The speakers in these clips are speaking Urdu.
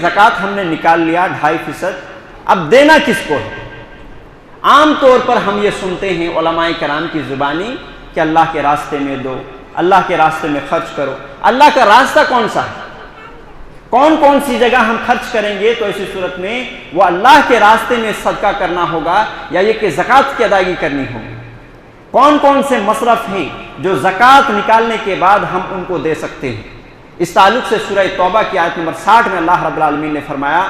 زکوٰۃ ہم نے نکال لیا 2.5%، اب دینا کس کو ہے؟ عام طور پر ہم یہ سنتے ہیں علماء کرام کی زبانی کہ اللہ کے راستے میں دو، اللہ کے راستے میں خرچ کرو۔ اللہ کا راستہ کون سا ہے؟ کون کون سی جگہ ہم خرچ کریں گے؟ تو ایسی صورت میں وہ اللہ کے راستے میں صدقہ کرنا ہوگا یا یہ کہ زکوٰۃ کی ادائیگی کرنی ہوگی۔ کون کون سے مصرف ہیں جو زکوٰۃ نکالنے کے بعد ہم ان کو دے سکتے ہیں؟ اس تعلق سے سورہ توبہ کی آیت نمبر 60 میں اللہ رب العالمین نے فرمایا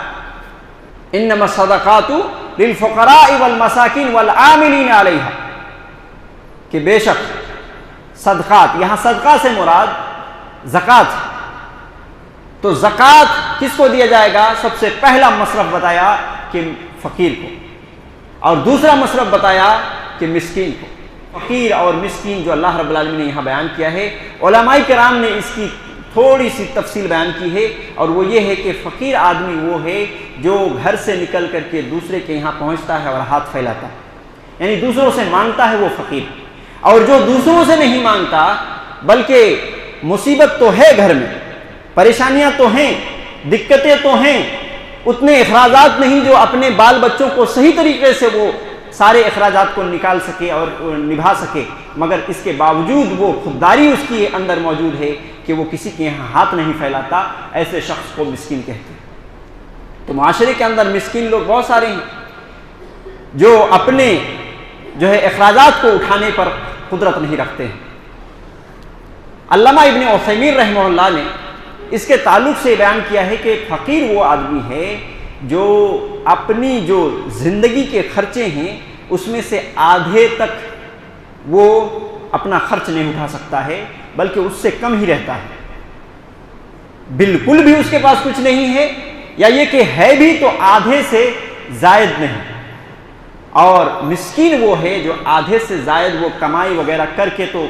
انما الصدقات للفقراء والمساکین والعاملین علیہا، کہ بے شک صدقات، یہاں صدقہ سے مراد زکوٰۃ، تو زکوٰۃ کس کو دیا جائے گا؟ سب سے پہلا مصرف بتایا کہ فقیر کو، اور دوسرا مصرف بتایا کہ مسکین کو۔ فقیر اور مسکین جو اللہ رب العالمین نے یہاں بیان کیا ہے، علماء کرام نے اس کی تھوڑی سی تفصیل بیان کی ہے، اور وہ یہ ہے کہ فقیر آدمی وہ ہے جو گھر سے نکل کر کے دوسرے کے یہاں پہنچتا ہے اور ہاتھ پھیلاتا ہے، یعنی دوسروں سے مانگتا ہے، وہ فقیر۔ اور جو دوسروں سے نہیں مانگتا بلکہ مصیبت تو ہے گھر میں، پریشانیاں تو ہیں، دقتیں تو ہیں، اتنے اخراجات نہیں جو اپنے بال بچوں کو صحیح طریقے سے وہ سارے اخراجات کو نکال سکے اور نبھا سکے، مگر اس کے باوجود وہ خودداری اس کی اندر موجود ہے کہ وہ کسی کے یہاں ہاتھ نہیں پھیلاتا، ایسے شخص کو مسکین کہتے ہیں۔ تو معاشرے کے اندر مسکین لوگ بہت سارے ہیں جو اپنے جو ہے اخراجات کو اٹھانے پر قدرت نہیں رکھتے ہیں۔ علامہ ابن عثیمین رحمہ اللہ نے اس کے تعلق سے بیان کیا ہے کہ فقیر وہ آدمی ہے جو اپنی جو زندگی کے خرچے ہیں اس میں سے آدھے تک وہ اپنا خرچ نہیں اٹھا سکتا ہے، بلکہ اس سے کم ہی رہتا ہے، بالکل بھی اس کے پاس کچھ نہیں ہے، یا یہ کہ ہے بھی تو آدھے سے زائد نہیں۔ اور مسکین وہ ہے جو آدھے سے زائد وہ کمائی وغیرہ کر کے تو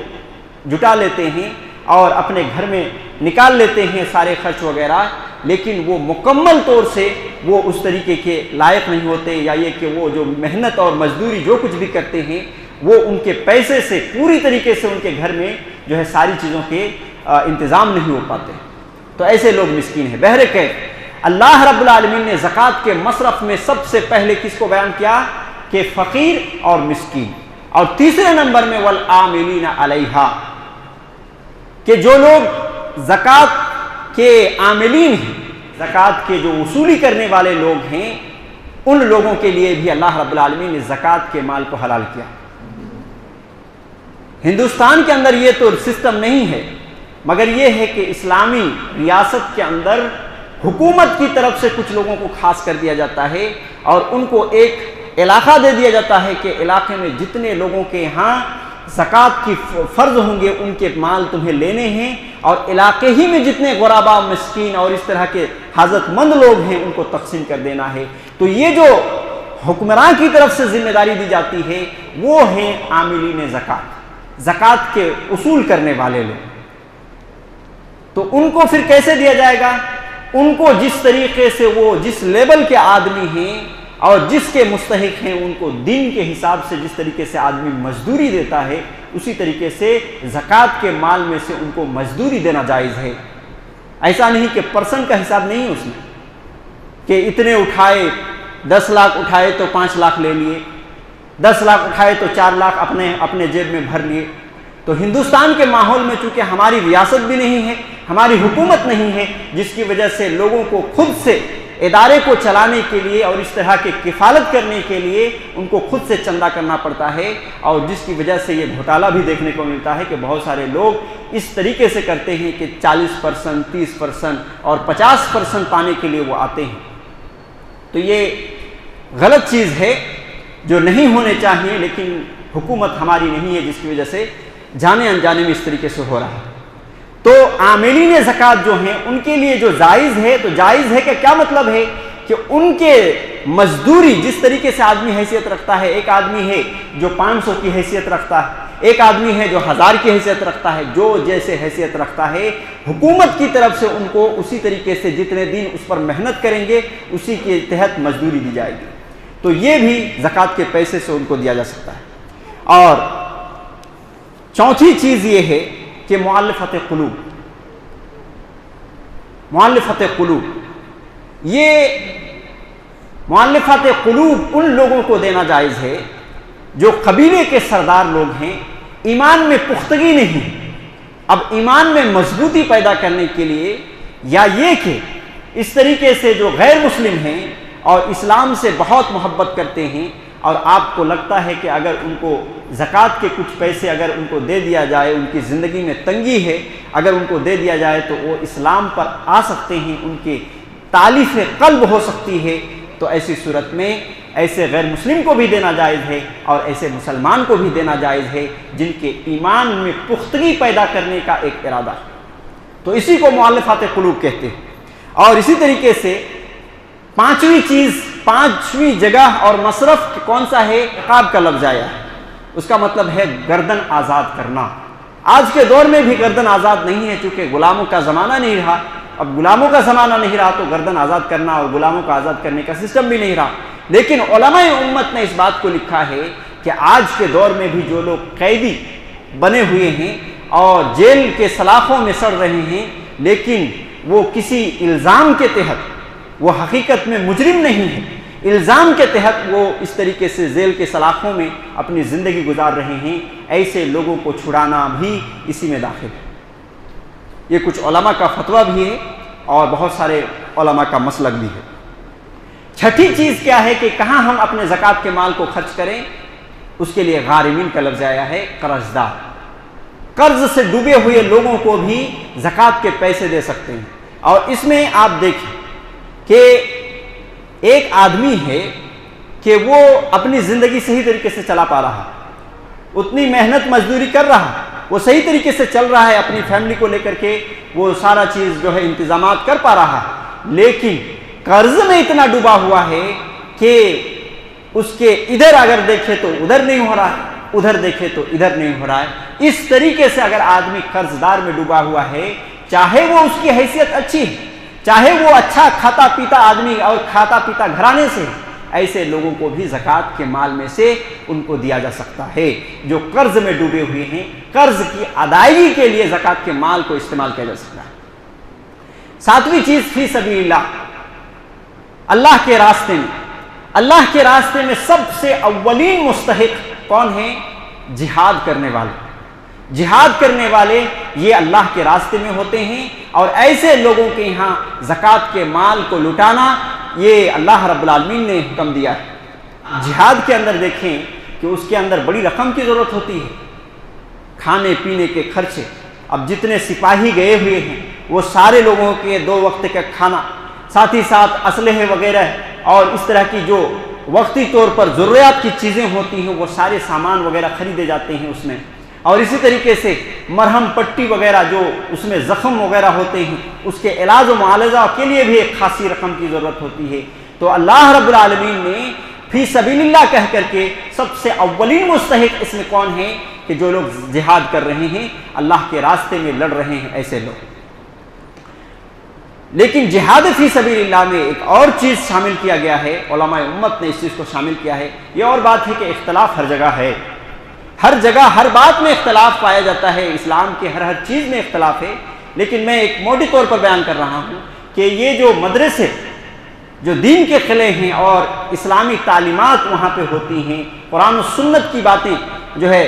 جٹا لیتے ہیں اور اپنے گھر میں نکال لیتے ہیں سارے خرچ وغیرہ، لیکن وہ مکمل طور سے وہ اس طریقے کے لائق نہیں ہوتے، یا یہ کہ وہ جو محنت اور مزدوری جو کچھ بھی کرتے ہیں وہ ان کے پیسے سے پوری طریقے سے ان کے گھر میں جو ہے ساری چیزوں کے انتظام نہیں ہو پاتے، تو ایسے لوگ مسکین ہیں۔ بہرکیف اللہ رب العالمین نے زکوٰۃ کے مصرف میں سب سے پہلے کس کو بیان کیا؟ کہ فقیر اور مسکین، اور تیسرے نمبر میں والعاملین علیہا، کہ جو لوگ زکوٰۃ کے عاملین ہیں، زکوٰۃ کے جو وصولی کرنے والے لوگ ہیں، ان لوگوں کے لیے بھی اللہ رب العالمین نے زکوٰۃ کے مال کو حلال کیا۔ ہندوستان کے اندر یہ تو سسٹم نہیں ہے، مگر یہ ہے کہ اسلامی ریاست کے اندر حکومت کی طرف سے کچھ لوگوں کو خاص کر دیا جاتا ہے اور ان کو ایک علاقہ دے دیا جاتا ہے کہ علاقے میں جتنے لوگوں کے یہاں زکوٰۃ کی فرض ہوں گے ان کے مال تمہیں لینے ہیں، اور علاقے ہی میں جتنے غربا، مسکین اور اس طرح کے حاجت مند لوگ ہیں ان کو تقسیم کر دینا ہے۔ تو یہ جو حکمراں کی طرف سے ذمہ داری دی جاتی ہے وہ ہیں عاملین زکوٰۃ، زکوٰۃ کے اصول کرنے والے لوگ۔ تو ان کو پھر کیسے دیا جائے گا؟ ان کو جس طریقے سے وہ جس لیول کے آدمی ہیں اور جس کے مستحق ہیں، ان کو دین کے حساب سے جس طریقے سے آدمی مزدوری دیتا ہے اسی طریقے سے زکوٰۃ کے مال میں سے ان کو مزدوری دینا جائز ہے۔ ایسا نہیں کہ پرسنٹ کا حساب نہیں اس میں کہ اتنے اٹھائے، 10 لاکھ اٹھائے تو 5 لاکھ لے لیے، 10 لاکھ اٹھائے تو 4 لاکھ اپنے جیب میں بھر لیے۔ تو ہندوستان کے ماحول میں چونکہ ہماری ریاست بھی نہیں ہے، ہماری حکومت نہیں ہے، جس کی وجہ سے لوگوں کو خود سے ادارے کو چلانے کے لیے اور اس طرح کے کفالت کرنے کے لیے ان کو خود سے چندہ کرنا پڑتا ہے، اور جس کی وجہ سے یہ گھوٹالہ بھی دیکھنے کو ملتا ہے کہ بہت سارے لوگ اس طریقے سے کرتے ہیں کہ 40%، 30% اور 50% پانے کے لیے وہ آتے ہیں۔ تو یہ غلط چیز ہے جو نہیں ہونے چاہیے، لیکن حکومت ہماری نہیں ہے جس کی وجہ سے جانے انجانے میں اس طریقے سے ہو رہا ہے۔ تو عاملین زکوٰۃ جو ہیں ان کے لیے جو جائز ہے، تو جائز ہے کہ کیا مطلب ہے کہ ان کے مزدوری جس طریقے سے آدمی حیثیت رکھتا ہے، ایک آدمی ہے جو 500 کی حیثیت رکھتا ہے، ایک آدمی ہے جو 1000 کی حیثیت رکھتا ہے، جو جیسے حیثیت رکھتا ہے حکومت کی طرف سے ان کو اسی طریقے سے جتنے دن اس پر محنت کریں گے اسی کے تحت مزدوری دی جائے گی۔ تو یہ بھی زکوٰۃ کے پیسے سے ان کو دیا جا سکتا ہے۔ اور چوتھی چیز یہ ہے کہ مؤلفت قلوب، مؤلفت قلوب یہ مؤلفات قلوب ان لوگوں کو دینا جائز ہے جو قبیلے کے سردار لوگ ہیں، ایمان میں پختگی نہیں۔ اب ایمان میں مضبوطی پیدا کرنے کے لیے، یا یہ کہ اس طریقے سے جو غیر مسلم ہیں اور اسلام سے بہت محبت کرتے ہیں، اور آپ کو لگتا ہے کہ اگر ان کو زکوٰۃ کے کچھ پیسے اگر ان کو دے دیا جائے، ان کی زندگی میں تنگی ہے، اگر ان کو دے دیا جائے تو وہ اسلام پر آ سکتے ہیں، ان کی تالیف قلب ہو سکتی ہے، تو ایسی صورت میں ایسے غیر مسلم کو بھی دینا جائز ہے اور ایسے مسلمان کو بھی دینا جائز ہے جن کے ایمان میں پختگی پیدا کرنے کا ایک ارادہ ہے۔ تو اسی کو مؤلفات قلوب کہتے ہیں۔ اور اسی طریقے سے پانچویں جگہ اور مصرف کون سا ہے؟ عقاب کا لفظ آیا ہے، اس کا مطلب ہے گردن آزاد کرنا۔ آج کے دور میں بھی گردن آزاد نہیں ہے، چونکہ غلاموں کا زمانہ نہیں رہا۔ اب غلاموں کا زمانہ نہیں رہا تو گردن آزاد کرنا اور غلاموں کو آزاد کرنے کا سسٹم بھی نہیں رہا، لیکن علماء امت نے اس بات کو لکھا ہے کہ آج کے دور میں بھی جو لوگ قیدی بنے ہوئے ہیں اور جیل کے سلاخوں میں سڑ رہے ہیں، لیکن وہ کسی الزام کے تحت، وہ حقیقت میں مجرم نہیں ہے، الزام کے تحت وہ اس طریقے سے جیل کے سلاخوں میں اپنی زندگی گزار رہے ہیں، ایسے لوگوں کو چھڑانا بھی اسی میں داخل ہے۔ یہ کچھ علماء کا فتویٰ بھی ہے اور بہت سارے علماء کا مسلک بھی ہے۔ چھٹی چیز کیا ہے کہ کہاں ہم اپنے زکوٰۃ کے مال کو خرچ کریں؟ اس کے لیے غارمین کا لفظ آیا ہے، قرض دار۔ قرض سے ڈوبے ہوئے لوگوں کو بھی زکوٰۃ کے پیسے دے سکتے ہیں۔ اور اس میں آپ دیکھیں کہ ایک آدمی ہے کہ وہ اپنی زندگی صحیح طریقے سے چلا پا رہا، اتنی محنت مزدوری کر رہا، وہ صحیح طریقے سے چل رہا ہے، اپنی فیملی کو لے کر کے وہ سارا چیز جو ہے انتظامات کر پا رہا ہے، لیکن قرض میں اتنا ڈوبا ہوا ہے کہ اس کے ادھر اگر دیکھے تو ادھر نہیں ہو رہا ہے، ادھر دیکھے تو ادھر نہیں ہو رہا ہے۔ اس طریقے سے اگر آدمی قرض دار میں ڈوبا ہوا ہے، چاہے وہ اس کی حیثیت اچھی ہے، چاہے وہ اچھا کھاتا پیتا آدمی اور کھاتا پیتا گھرانے سے، ایسے لوگوں کو بھی زکوٰۃ کے مال میں سے ان کو دیا جا سکتا ہے جو قرض میں ڈوبے ہوئے ہیں۔ قرض کی ادائیگی کے لیے زکوٰۃ کے مال کو استعمال کیا جا سکتا ہے۔ ساتویں چیز فی سبیل اللہ، اللہ کے راستے میں۔ اللہ کے راستے میں سب سے اولین مستحق کون ہیں؟ جہاد کرنے والے۔ جہاد کرنے والے یہ اللہ کے راستے میں ہوتے ہیں، اور ایسے لوگوں کے یہاں زکوٰۃ کے مال کو لٹانا یہ اللہ رب العالمین نے حکم دیا ہے۔ جہاد کے اندر دیکھیں کہ اس کے اندر بڑی رقم کی ضرورت ہوتی ہے، کھانے پینے کے خرچے۔ اب جتنے سپاہی گئے ہوئے ہیں وہ سارے لوگوں کے 2 وقت کا کھانا، ساتھ ہی ساتھ اسلحے وغیرہ اور اس طرح کی جو وقتی طور پر ضروریات کی چیزیں ہوتی ہیں وہ سارے سامان وغیرہ خریدے جاتے ہیں اس میں، اور اسی طریقے سے مرہم پٹی وغیرہ جو اس میں زخم وغیرہ ہوتے ہیں اس کے علاج و معالجہ کے لیے بھی ایک خاصی رقم کی ضرورت ہوتی ہے۔ تو اللہ رب العالمین نے فی سبیل اللہ کہہ کر کے سب سے اولین مستحق اس میں کون ہے کہ جو لوگ جہاد کر رہے ہیں، اللہ کے راستے میں لڑ رہے ہیں، ایسے لوگ۔ لیکن جہاد فی سبیل اللہ میں ایک اور چیز شامل کیا گیا ہے، علماء امت نے اس چیز کو شامل کیا ہے۔ یہ اور بات ہے کہ اختلاف ہر جگہ ہے، ہر جگہ ہر بات میں اختلاف پایا جاتا ہے، اسلام کے ہر چیز میں اختلاف ہے، لیکن میں ایک موٹی طور پر بیان کر رہا ہوں کہ یہ جو مدرسے جو دین کے قلعے ہیں اور اسلامی تعلیمات وہاں پہ ہوتی ہیں، قرآن و سنت کی باتیں جو ہے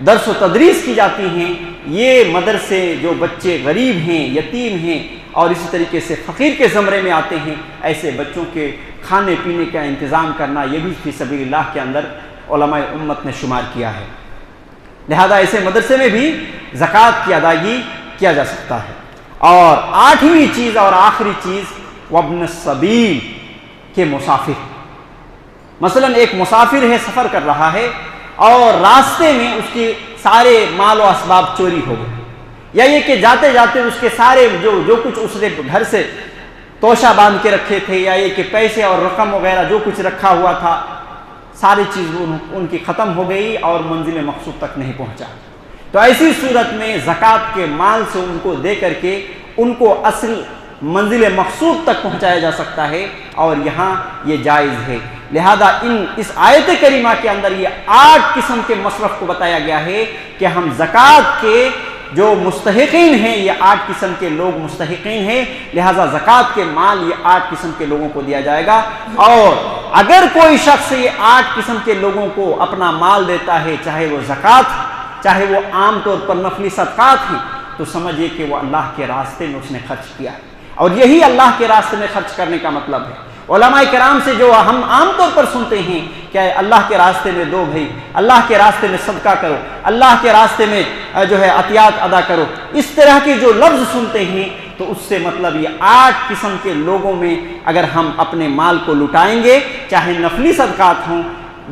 درس و تدریس کی جاتی ہیں، یہ مدرسے جو بچے غریب ہیں، یتیم ہیں اور اسی طریقے سے فقیر کے زمرے میں آتے ہیں، ایسے بچوں کے کھانے پینے کا انتظام کرنا یہ بھی فی سبیل اللہ کے اندر علماء امت نے شمار کیا ہے۔ لہذا ایسے مدرسے میں بھی زکوٰۃ کی ادائیگی کیا جا سکتا ہے۔ اور 8ویں چیز اور آخری چیز وابن السبیل کے مسافر۔ مثلا ایک مسافر ہے، سفر کر رہا ہے اور راستے میں اس کے سارے مال و اسباب چوری ہو گئے، یا یہ کہ جاتے جاتے اس کے سارے جو کچھ اس نے گھر سے توشہ باندھ کے رکھے تھے، یا یہ کہ پیسے اور رقم وغیرہ جو کچھ رکھا ہوا تھا، ساری چیز ان کی ختم ہو گئی اور منزل مقصود تک نہیں پہنچا۔ تو ایسی صورت میں زکوٰۃ کے مال سے ان کو دے کر کے ان کو اصل منزل مقصود تک پہنچایا جا سکتا ہے، اور یہاں یہ جائز ہے۔ لہذا اس آیت کریمہ کے اندر یہ 8 قسم کے مصرف کو بتایا گیا ہے کہ ہم زکوٰۃ کے جو مستحقین ہیں یہ 8 قسم کے لوگ مستحقین ہیں، لہذا زکوٰۃ کے مال یہ 8 قسم کے لوگوں کو دیا جائے گا۔ اور اگر کوئی شخص یہ 8 قسم کے لوگوں کو اپنا مال دیتا ہے، چاہے وہ زکوٰۃ چاہے وہ عام طور پر نفلی صدقات ہیں، تو سمجھیے کہ وہ اللہ کے راستے میں اس نے خرچ کیا ہے، اور یہی اللہ کے راستے میں خرچ کرنے کا مطلب ہے۔ علماء کرام سے جو ہم عام طور پر سنتے ہیں کہ اللہ کے راستے میں دو بھائی، اللہ کے راستے میں صدقہ کرو، اللہ کے راستے میں جو ہے عطیات ادا کرو، اس طرح کے جو لفظ سنتے ہیں تو اس سے مطلب یہ 8 قسم کے لوگوں میں اگر ہم اپنے مال کو لٹائیں گے، چاہے نفلی صدقات ہوں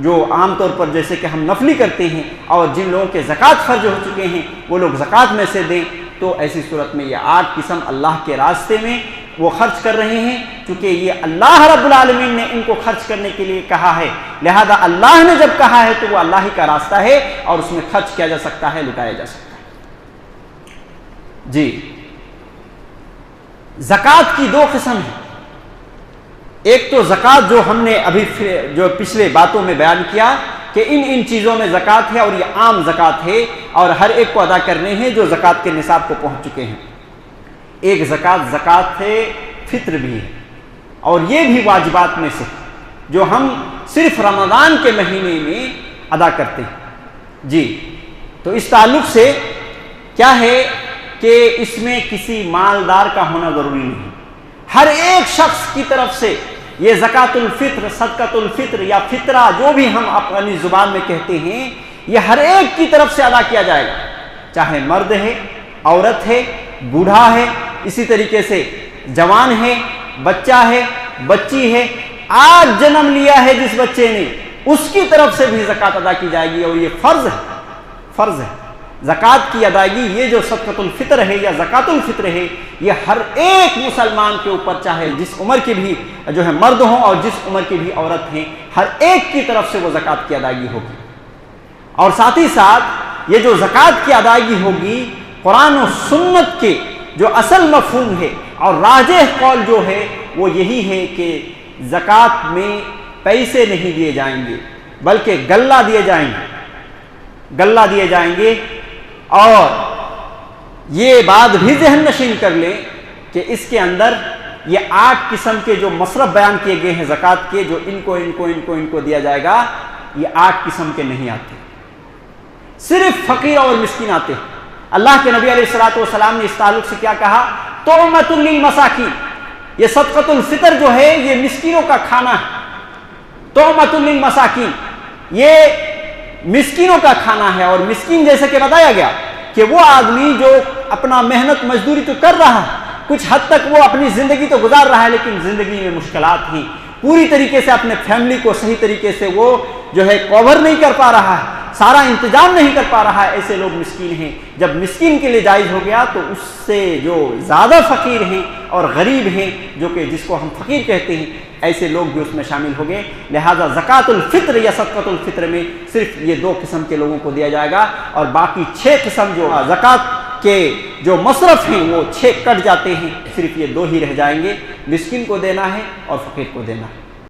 جو عام طور پر جیسے کہ ہم نفلی کرتے ہیں، اور جن لوگوں کے زکوٰۃ فرض ہو چکے ہیں وہ لوگ زکوٰۃ میں سے دیں، تو ایسی صورت میں یہ 8 قسم اللہ کے راستے میں وہ خرچ کر رہے ہیں، چونکہ یہ اللہ رب العالمین نے ان کو خرچ کرنے کے لیے کہا ہے، لہذا اللہ نے جب کہا ہے تو وہ اللہ ہی کا راستہ ہے اور اس میں خرچ کیا جا سکتا ہے، لٹایا جا سکتا ہے۔ جی، زکوٰۃ کی 2 قسم ہیں، ایک تو زکوٰۃ جو ہم نے ابھی جو پچھلے باتوں میں بیان کیا کہ ان چیزوں میں زکوٰۃ ہے اور یہ عام زکوٰۃ ہے اور ہر ایک کو ادا کرنے ہیں جو زکوٰۃ کے نصاب کو پہنچ چکے ہیں۔ ایک زکوٰۃ ہے فطر بھی ہے، اور یہ بھی واجبات میں سے جو ہم صرف رمضان کے مہینے میں ادا کرتے ہیں۔ جی، تو اس تعلق سے کیا ہے کہ اس میں کسی مالدار کا ہونا ضروری نہیں، ہر ایک شخص کی طرف سے یہ زکوٰۃ الفطر، صدقۃ الفطر یا فطرہ جو بھی ہم اپنی زبان میں کہتے ہیں، یہ ہر ایک کی طرف سے ادا کیا جائے گا، چاہے مرد ہے، عورت ہے، بوڑھا ہے، اسی طریقے سے جوان ہے، بچہ ہے، بچی ہے، آج جنم لیا ہے جس بچے نے، اس کی طرف سے بھی زکوٰۃ ادا کی جائے گی، اور یہ فرض ہے زکوٰۃ کی ادائیگی۔ یہ جو صدقۃ الفطر ہے یا زکوٰۃ الفطر ہے، یہ ہر ایک مسلمان کے اوپر، چاہے جس عمر کے بھی جو ہے مرد ہوں اور جس عمر کی بھی عورت ہیں، ہر ایک کی طرف سے وہ زکوٰۃ کی ادائیگی ہوگی۔ اور ساتھ ہی ساتھ یہ جو زکوٰۃ کی ادائیگی ہوگی، قرآن و سنت کے جو اصل مفہوم ہے اور راجح قول جو ہے وہ یہی ہے کہ زکوٰۃ میں پیسے نہیں دیے جائیں گے بلکہ غلہ دیے جائیں گے۔ اور یہ بات بھی ذہن نشین کر لیں کہ اس کے اندر یہ 8 قسم کے جو مصرف بیان کیے گئے ہیں زکوٰۃ کے، جو ان کو دیا جائے گا، یہ 8 قسم کے نہیں آتے، صرف فقیر اور مسکین آتے ہیں۔ اللہ کے نبی علیہ الصلوۃ والسلام نے اس تعلق سے کیا کہا؟ طعمۃ للمساکین، یہ صدقۃ الفطر جو ہے یہ مسکینوں کا کھانا ہے۔ طعمۃ للمساکین، یہ مسکینوں کا کھانا ہے، اور مسکین جیسے کہ بتایا گیا کہ وہ آدمی جو اپنا محنت مزدوری تو کر رہا ہے، کچھ حد تک وہ اپنی زندگی تو گزار رہا ہے، لیکن زندگی میں مشکلات ہیں، پوری طریقے سے اپنے فیملی کو صحیح طریقے سے وہ جو ہے کور نہیں کر پا رہا ہے، سارا انتظام نہیں کر پا رہا ہے، ایسے لوگ مسکین ہیں۔ جب مسکین کے لیے جائز ہو گیا تو اس سے جو زیادہ فقیر ہیں اور غریب ہیں، جو کہ جس کو ہم فقیر کہتے ہیں، ایسے لوگ بھی اس میں شامل ہو گئے۔ لہذا زکوٰۃ الفطر یا صدقۃ الفطر میں صرف یہ 2 قسم کے لوگوں کو دیا جائے گا، اور باقی 6 قسم جو زکوٰۃ کے جو مصرف ہیں وہ 6 کٹ جاتے ہیں، صرف یہ 2 ہی رہ جائیں گے، مسکین کو دینا ہے اور فقیر کو دینا ہے۔